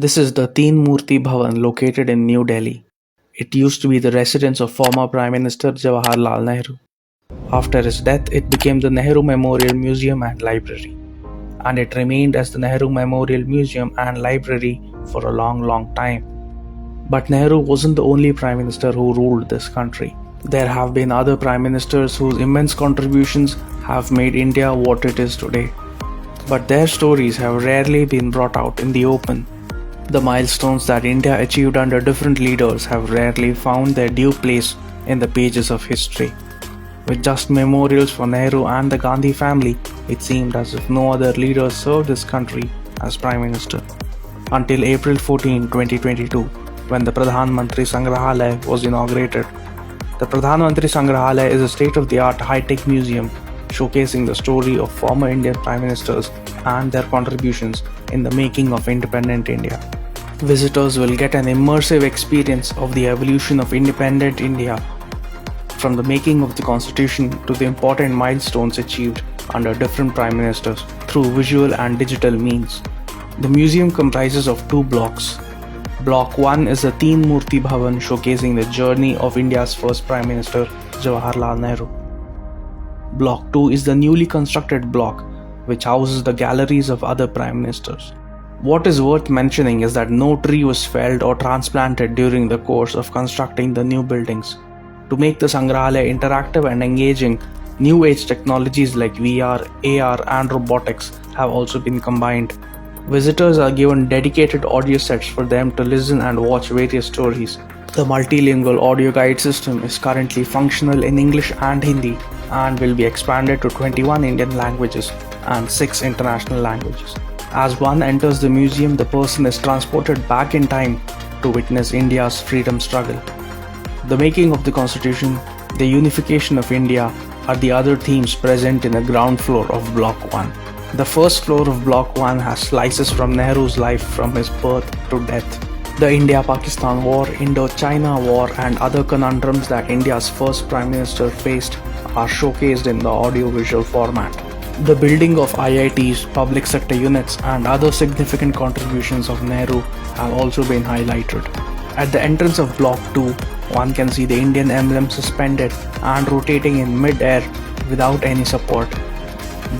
This is the Teen Murti Bhavan located in New Delhi. It used to be the residence of former Prime Minister Jawaharlal Nehru. After his death, it became the Nehru Memorial Museum and Library, and it remained as the Nehru Memorial Museum and Library for a long time. But Nehru wasn't the only Prime Minister who ruled this country. There have been other Prime Ministers whose immense contributions have made India what it is today. But their stories have rarely been brought out in the open. The milestones that India achieved under different leaders have rarely found their due place in the pages of history. With just memorials for Nehru and the Gandhi family, it seemed as if no other leader served this country as Prime Minister. Until April 14, 2022, when the Pradhanamanthry Sangrahalya was inaugurated. The Pradhanamanthry Sangrahalya is a state-of-the-art high-tech museum showcasing the story of former Indian Prime Ministers and their contributions in the making of independent India. Visitors will get an immersive experience of the evolution of independent India, from the making of the Constitution to the important milestones achieved under different Prime Ministers through visual and digital means. The museum comprises of two blocks. Block 1 is the Teen Murti Bhavan showcasing the journey of India's first Prime Minister, Jawaharlal Nehru. Block 2 is the newly constructed block, which houses the galleries of other Prime Ministers. What is worth mentioning is that no tree was felled or transplanted during the course of constructing the new buildings. To make the Sangrahalaya interactive and engaging, new age technologies like VR, AR, and robotics have also been combined. Visitors are given dedicated audio sets for them to listen and watch various stories. The multilingual audio guide system is currently functional in English and Hindi and will be expanded to 21 Indian languages and 6 international languages. As one enters the museum, the person is transported back in time to witness India's freedom struggle. The making of the Constitution, the unification of India are the other themes present in the ground floor of Block 1. The first floor of Block 1 has slices from Nehru's life from his birth to death. The India-Pakistan War, Indo-China War and other conundrums that India's first Prime Minister faced are showcased in the audio-visual format. The building of IITs, public sector units and other significant contributions of Nehru have also been highlighted. At the entrance of Block 2, one can see the Indian emblem suspended and rotating in mid-air without any support.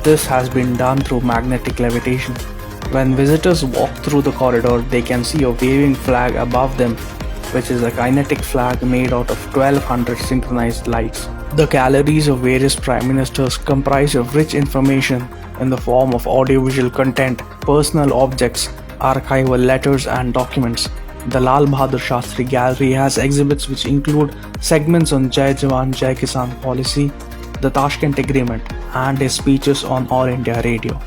This has been done through magnetic levitation. When visitors walk through the corridor, they can see a waving flag above them, which is a kinetic flag made out of 1200 synchronized lights. The galleries of various Prime Ministers comprise of rich information in the form of audiovisual content, personal objects, archival letters and documents. The Lal Bahadur Shastri Gallery has exhibits which include segments on Jai Jawan, Jai Kisan policy, the Tashkent Agreement, and his speeches on All India Radio.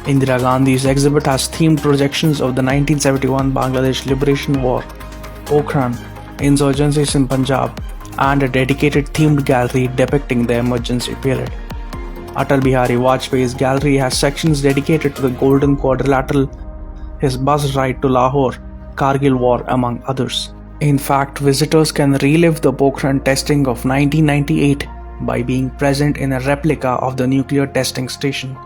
Indira Gandhi's exhibit has themed projections of the 1971 Bangladesh Liberation War, Pokhran, insurgencies in Punjab, and a dedicated themed gallery depicting the emergency period. Atal Bihari Vajpayee's gallery has sections dedicated to the Golden Quadrilateral, his bus ride to Lahore, Kargil War, among others. In fact, visitors can relive the Pokhran testing of 1998 by being present in a replica of the nuclear testing station.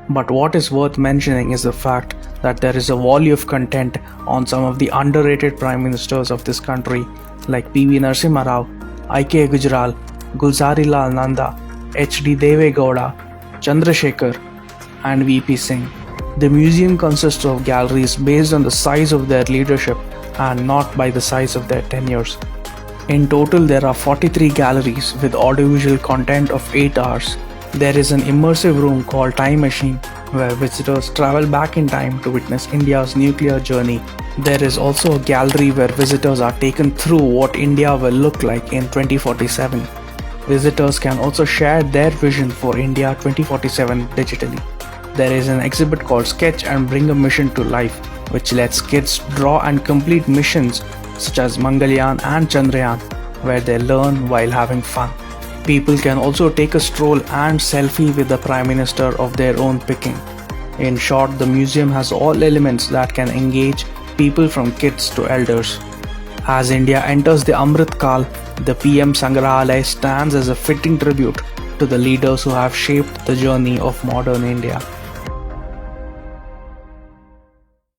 But what is worth mentioning is the fact that there is a volley of content on some of the underrated Prime Ministers of this country like P.V. Narasimha Rao, I.K. Gujral, Gulzari Lal Nanda, H.D. Deve Gowda, Chandrasekhar, and V.P. Singh. The museum consists of galleries based on the size of their leadership and not by the size of their tenures. In total, there are 43 galleries with audiovisual content of 8 hours. There is an immersive room called Time Machine where visitors travel back in time to witness India's nuclear journey. There is also a gallery where visitors are taken through what India will look like in 2047. Visitors can also share their vision for India 2047 digitally. There is an exhibit called Sketch and Bring a Mission to Life, which lets kids draw and complete missions such as Mangalyaan and Chandrayaan, where they learn while having fun. People can also take a stroll and selfie with the Prime Minister of their own picking. In short, the museum has all elements that can engage people from kids to elders. As India enters the Amrit Kal, the PM Sangrahalaya stands as a fitting tribute to the leaders who have shaped the journey of modern India.